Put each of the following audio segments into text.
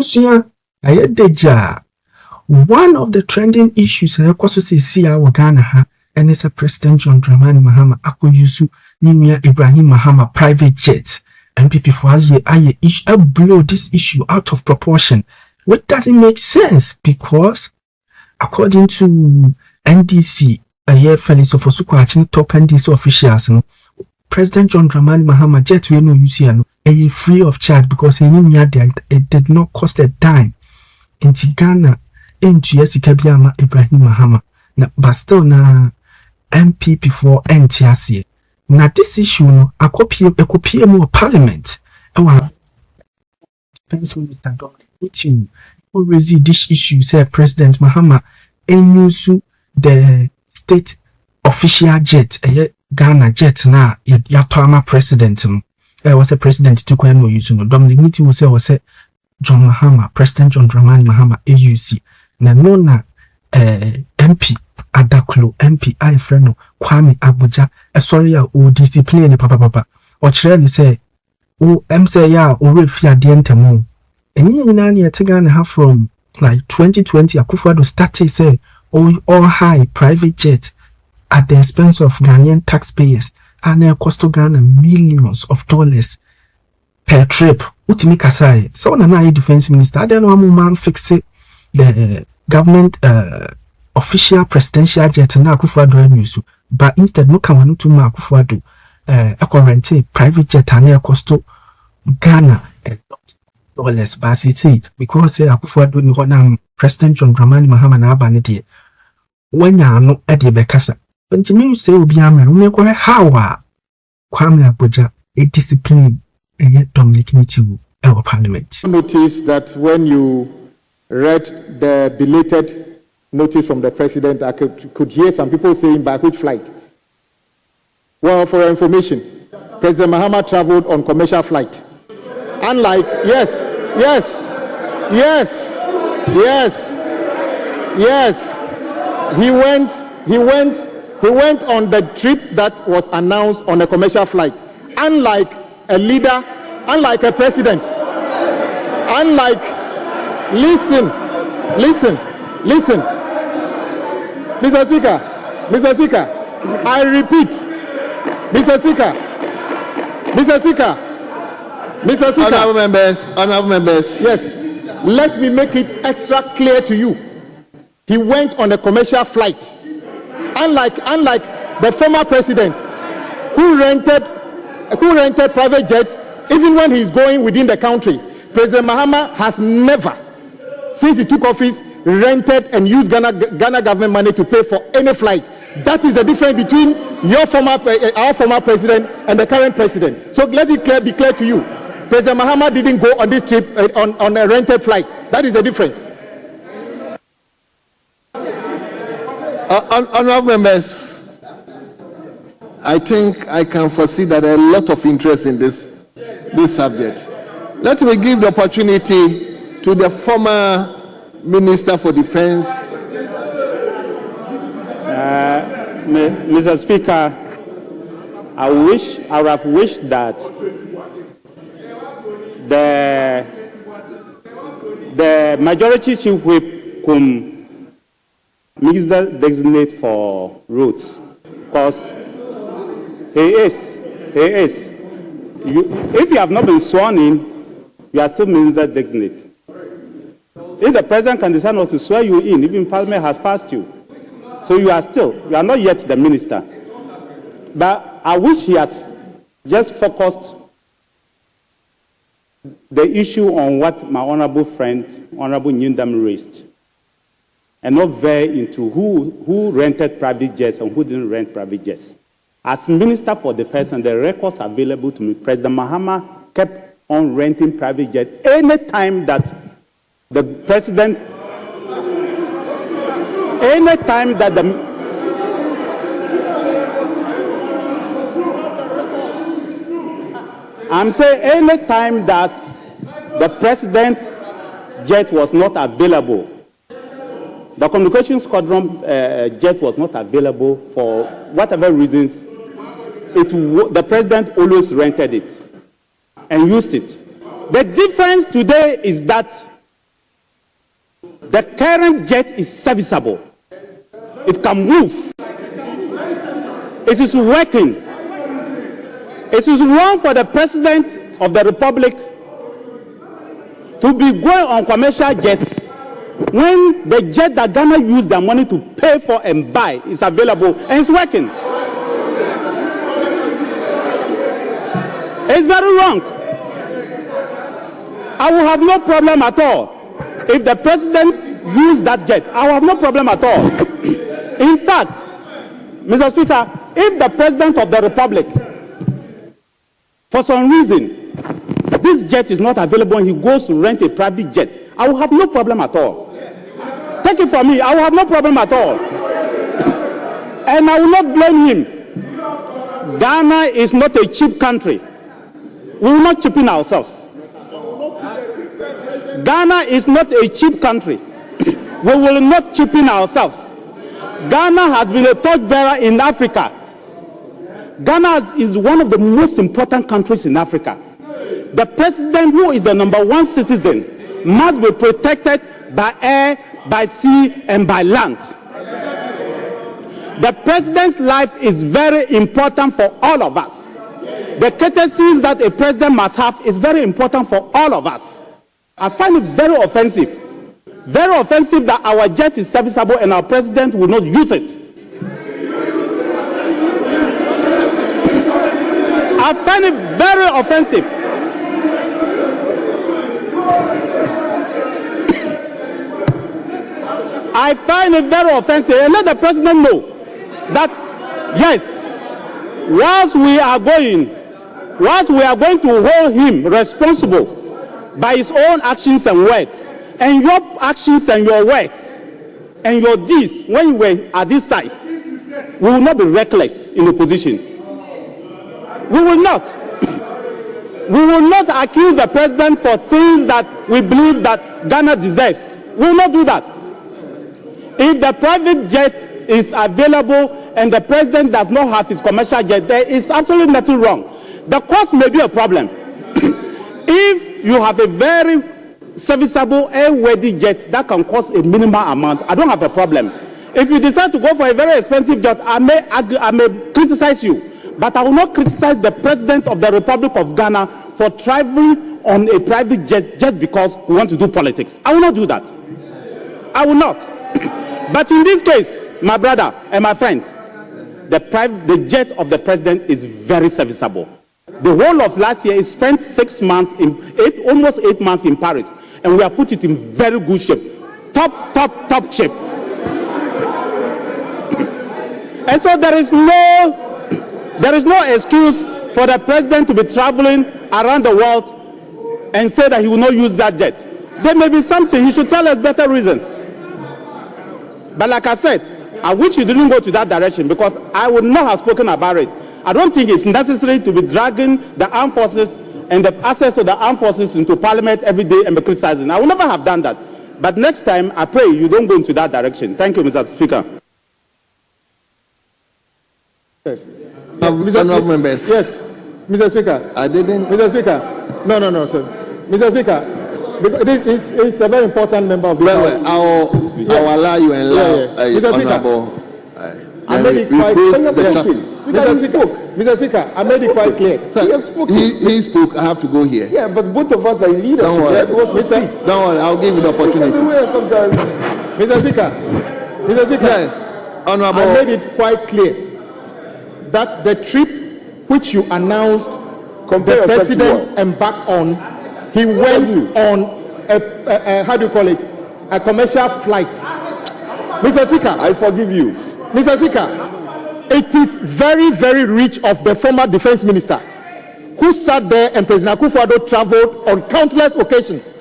Abusia, Ayedeja. One of the trending issues I also see our Ghana and it's a President John Dramani Mahama Akoyusu Nimia Ibrahim Mahama private jet. MPP for I blow this issue out of proportion. What doesn't make sense because according to NDC, a year fellows of Osuko top NDC officials, President John Dramani Mahama jet we no use here, a free of charge because it did not cost a dime. In Ghana, into Yesikabiama Ibrahim Mahama, but still na MPP for NTSC. Now this issue, a copy more parliament. Our Defense Minister Dominic Nitiwul always this issue. Say President Mahama use the state official jet, Ghana jet. Na yatama president. Was a president to go and use Dominic Nitiwul was John Mahama, President John Dramani Mahama AUC. Na nona MP. Adaklo MP I friend Kwame Abuja sorry o discipline papa o kire ni say o say ya o refia de ntemo eni nyina na yetega ha from like 2020 Akufo-Addo started say all high private jet at the expense of Ghanaian taxpayers and it cost Ghana millions of dollars per trip utimi kasai so na defense minister I don't know man fix it the government official presidential jet na Akufo-Addo news but instead no come on to Akufo-Addo a private jet and cost Ghana dollars but see because Akufo-Addo ni hona President John Dramani Mahama na aba ne de wanya no e de bekasa ntimi say obi amere no ko how Kwame Abuja a discipline Dominic Nitiwul our parliament. Notice that when you read the belated notice from the president, I could hear some people saying by which flight. Well, for your information, President Mahama traveled on commercial flight. Unlike, yes, he went on the trip that was announced on a commercial flight. Unlike a leader, unlike a president, listen. Mr. Speaker, I repeat, Mr. Speaker. Honorable members. Yes, let me make it extra clear to you. He went on a commercial flight. Unlike the former president who rented private jets even when he's going within the country. President Mahama has never, since he took office, rented and used Ghana government money to pay for any flight. That is the difference between our former president and the current president. So let it be clear to you. President Mahama didn't go on this trip on a rented flight. That is the difference. Honorable members, I think I can foresee that there are a lot of interest in this subject. Let me give the opportunity to the former Minister for Defense. Mr. Speaker, I would have wished that the majority chief whip could minister designate for roads, because he is. If you have not been sworn in, you are still minister designate. If the president can decide not to swear you in, even Parliament has passed you. So you are not yet the minister. But I wish he had just focused the issue on what my honorable friend, Honorable Nyindam, raised, and not veer into who rented private jets and who didn't rent private jets. As Minister for Defense, and the records available to me, President Mahama kept on renting private jets any time that the president, I'm saying any time that the president's jet was not available, the communication squadron jet was not available for whatever reasons, the president always rented it and used it. The difference today is that The current jet is serviceable. It can move. It is working. It is wrong for the President of the Republic to be going on commercial jets when the jet that Ghana used their money to pay for and buy is available and it's working. It's very wrong. I will have no problem at all if the President used that jet. I will have no problem at all. In fact, Mr. Speaker, if the President of the Republic, for some reason, this jet is not available and he goes to rent a private jet, I will have no problem at all. Take it from me, I will have no problem at all. And I will not blame him. Ghana is not a cheap country. We will not chip in ourselves. Ghana is not a cheap country. We will not chip in ourselves. Ghana has been a torchbearer in Africa. Ghana is one of the most important countries in Africa. The president, who is the #1 citizen, must be protected by air, by sea, and by land. The president's life is very important for all of us. The courtesies that a president must have is very important for all of us. I find it very offensive that our jet is serviceable and our president will not use it. I find it very offensive. I find it very offensive, and let the president know that yes, whilst we are going to hold him responsible by his own actions and words, and your actions and your words and your deeds when you were at this site, we will not be reckless in opposition. We will not. We will not accuse the president for things that we believe that Ghana deserves. We will not do that. If the private jet is available and the president does not have his commercial jet, there is absolutely nothing wrong. The cost may be a problem. If you have a very serviceable airworthy jet that can cost a minimal amount, I don't have a problem. If you decide to go for a very expensive jet, I may criticize you. But I will not criticize the President of the Republic of Ghana for traveling on a private jet just because we want to do politics. I will not do that. I will not. But in this case, my brother and my friend, the jet of the President is very serviceable. The whole of last year, he spent 6 months, almost 8 months in Paris, and we have put it in very good shape. Top shape. And so there is no excuse for the president to be traveling around the world and say that he will not use that jet. There may be something, he should tell us better reasons. But like I said, I wish he didn't go to that direction because I would not have spoken about it. I don't think it's necessary to be dragging the armed forces and the access of the armed forces into parliament every day and be criticizing. I will never have done that. But next time, I pray you don't go into that direction. Thank you, Mr. Speaker. Yes. Mr. Members. Yes. Mr. Speaker. I didn't. Mr. Speaker. No, sir. Mr. Speaker. It's a very important member of the House. I'll allow you and allow Mr. Honorable. I made it quite clear. Mr. Speaker, I made it quite clear. He spoke. I have to go here. Yeah, but both of us are leaders. Don't worry. Don't worry. I'll give you the opportunity. Mr. Speaker. Yes, Honorable. I made it quite clear that the trip which you announced, the president embarked on, he went on a a commercial flight. Mr. Speaker, I forgive you. Mr. Speaker, it is very, very rich of the former defense minister who sat there and President Akufo-Addo traveled on countless occasions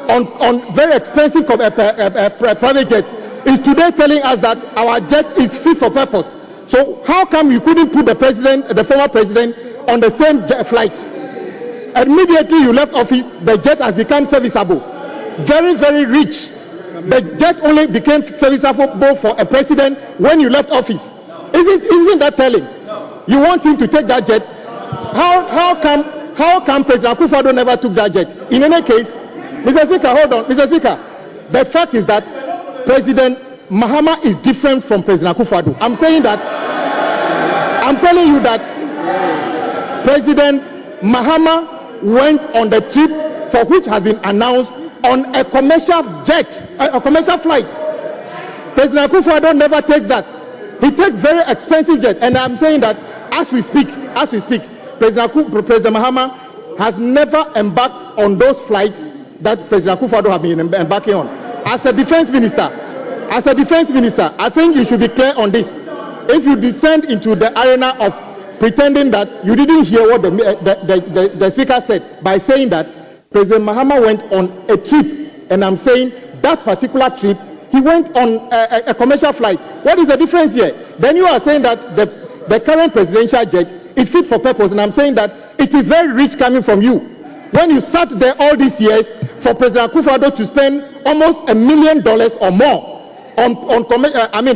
on very expensive private jets, is today telling us that our jet is fit for purpose. So how come you couldn't put the former president, on the same jet flight? Immediately you left office, the jet has become serviceable. Very, very rich. The jet only became serviceable for a president when you left office. Isn't that telling? You want him to take that jet? How come President Akufo-Addo never took that jet? In any case, Mr. Speaker, hold on. Mr. Speaker, The fact is that President Mahama is different from President Akufo-Addo. I'm saying that, I'm telling you that President Mahama went on the trip for which has been announced on a commercial jet, a commercial flight. President Akufo-Addo never takes that. He takes very expensive jet, and I'm saying that as we speak, President Mahama has never embarked on those flights that President Akufo-Addo have been embarking on. As a defense minister, I think you should be clear on this. If you descend into the arena of pretending that you didn't hear what the speaker said by saying that President Mahama went on a trip, and I'm saying that particular trip, he went on a commercial flight. What is the difference here? Then you are saying that the current presidential jet is fit for purpose, and I'm saying that it is very rich coming from you. When you sat there all these years for President Akufo-Addo to spend almost $1 million or more on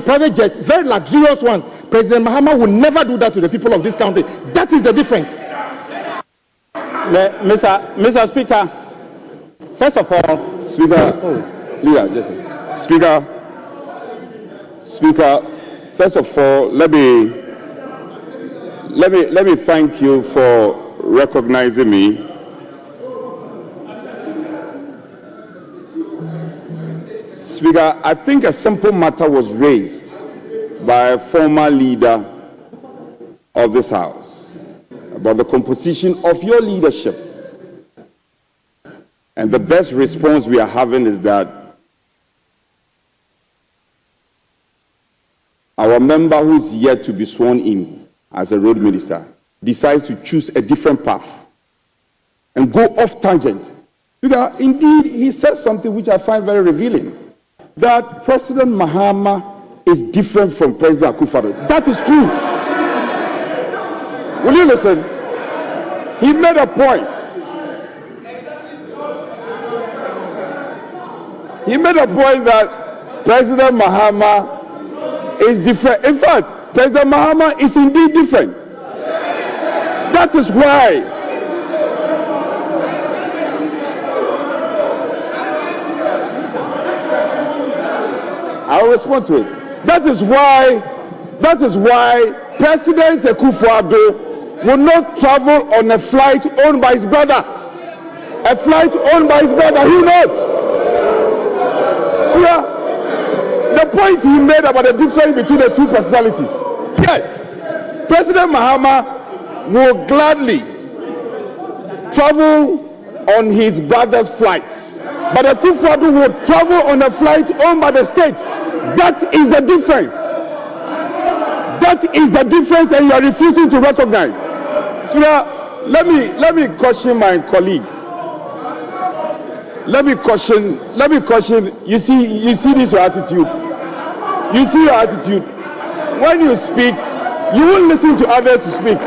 private jets, very luxurious ones, President Mahama will never do that to the people of this country. That is the difference. Mr. Speaker, first of all, Speaker, first of all, let me thank you for recognizing me. Speaker, I think a simple matter was raised by a former leader of this House about the composition of your leadership. And the best response we are having is that our member who is yet to be sworn in as a road minister decides to choose a different path and go off tangent. Because indeed, he said something which I find very revealing, that President Mahama is different from President Akufo-Addo. That is true. Will you listen? He made a point. He made a point that President Mahama is different. In fact, President Mahama is indeed different. That is why I'll respond to it. That is why President Akufo-Addo will not travel on a flight owned by his brother. A flight owned by his brother, he will not. So yeah, the point he made about the difference between the two personalities. Yes, President Mahama will gladly travel on his brother's flights, but Akufo-Addo will travel on a flight owned by the state. That is the difference. That is the difference, and you are refusing to recognize. So now, let me caution my colleague. Let me caution. You see this your attitude. You see your attitude. When you speak, you won't listen to others to speak.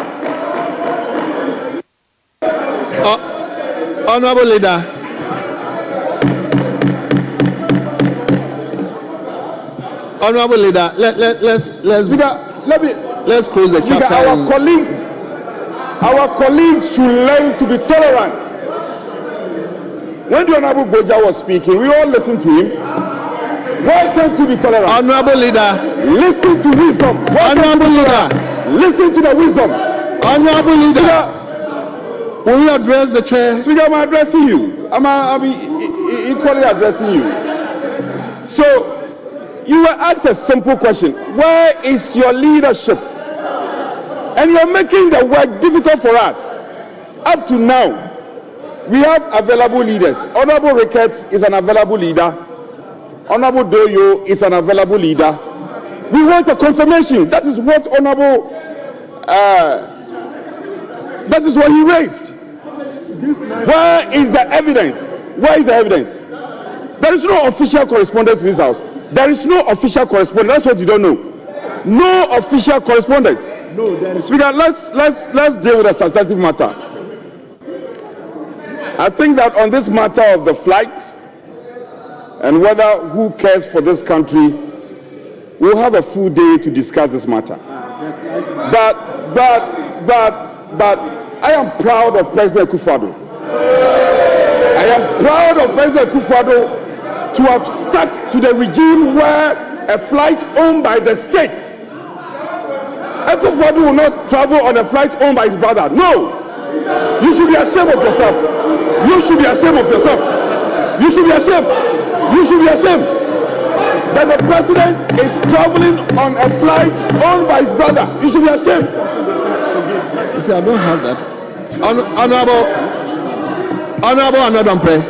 Honorable Leader. Honorable Leader, let's close the chapter. Our colleagues should learn to be tolerant. When the Honorable Boja was speaking, we all listened to him. Why can't you be tolerant? Honorable Leader, listen to wisdom. Honorable Leader, listen to the wisdom. Honorable Leader, will you address the chair? Speaker, I'm addressing you. I'm equally addressing you. So, you were asked a simple question. Where is your leadership? And you're making the work difficult for us. Up to now, we have available leaders. Honorable Ricketts is an available leader. Honorable Doyo is an available leader. We want a confirmation. That is what Honorable, that is what he raised. Where is the evidence? Where is the evidence? There is no official correspondence to this House. There is no official correspondence. That's what you don't know. No official correspondence. No, there is. Speaker, let's deal with a substantive matter. I think that on this matter of the flight and whether who cares for this country, we'll have a full day to discuss this matter. But I am proud of President Akufo-Addo. I am proud of President Akufo-Addo to have stuck to the regime where a flight owned by the states. Ekufo-Addo will not travel on a flight owned by his brother. No! You should be ashamed of yourself. You should be ashamed of yourself. You should be ashamed. You should be ashamed that the president is traveling on a flight owned by his brother. You should be ashamed. You see, I don't have that. Honorable Anodonpre.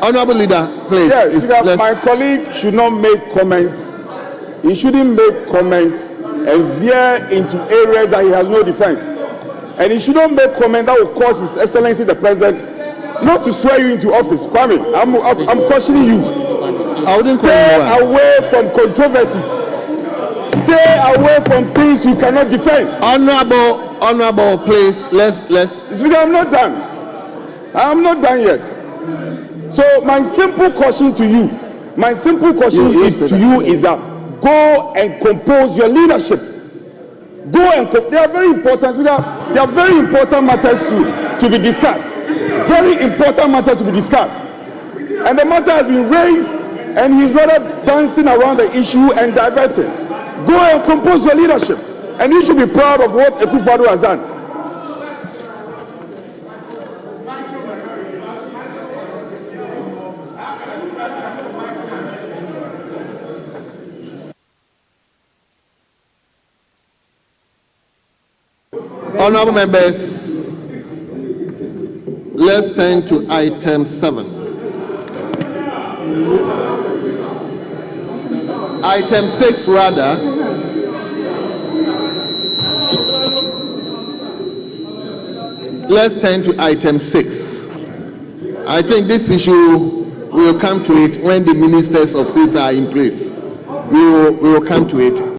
Honorable leader, please. Yes, my colleague should not make comments. He shouldn't make comments and veer into areas that he has no defense. And he shouldn't make comments that will cause His Excellency the President not to swear you into office. Kwame, I'm cautioning you. Stay away from controversies. Stay away from things you cannot defend. Honorable, please. Let's. Speaker, I'm not done. I'm not done yet. So my simple caution to you, is that go and compose your leadership. Go and they are very important. They are very important matters to be discussed. Very important matter to be discussed. And the matter has been raised, and he's rather dancing around the issue and diverting. Go and compose your leadership, and you should be proud of what Ekufo-Addo has done. Honorable members, let's turn to item 7. Item 6, rather. Let's turn to item 6. I think this issue, we will come to it when the ministers of state are in place. We will come to it.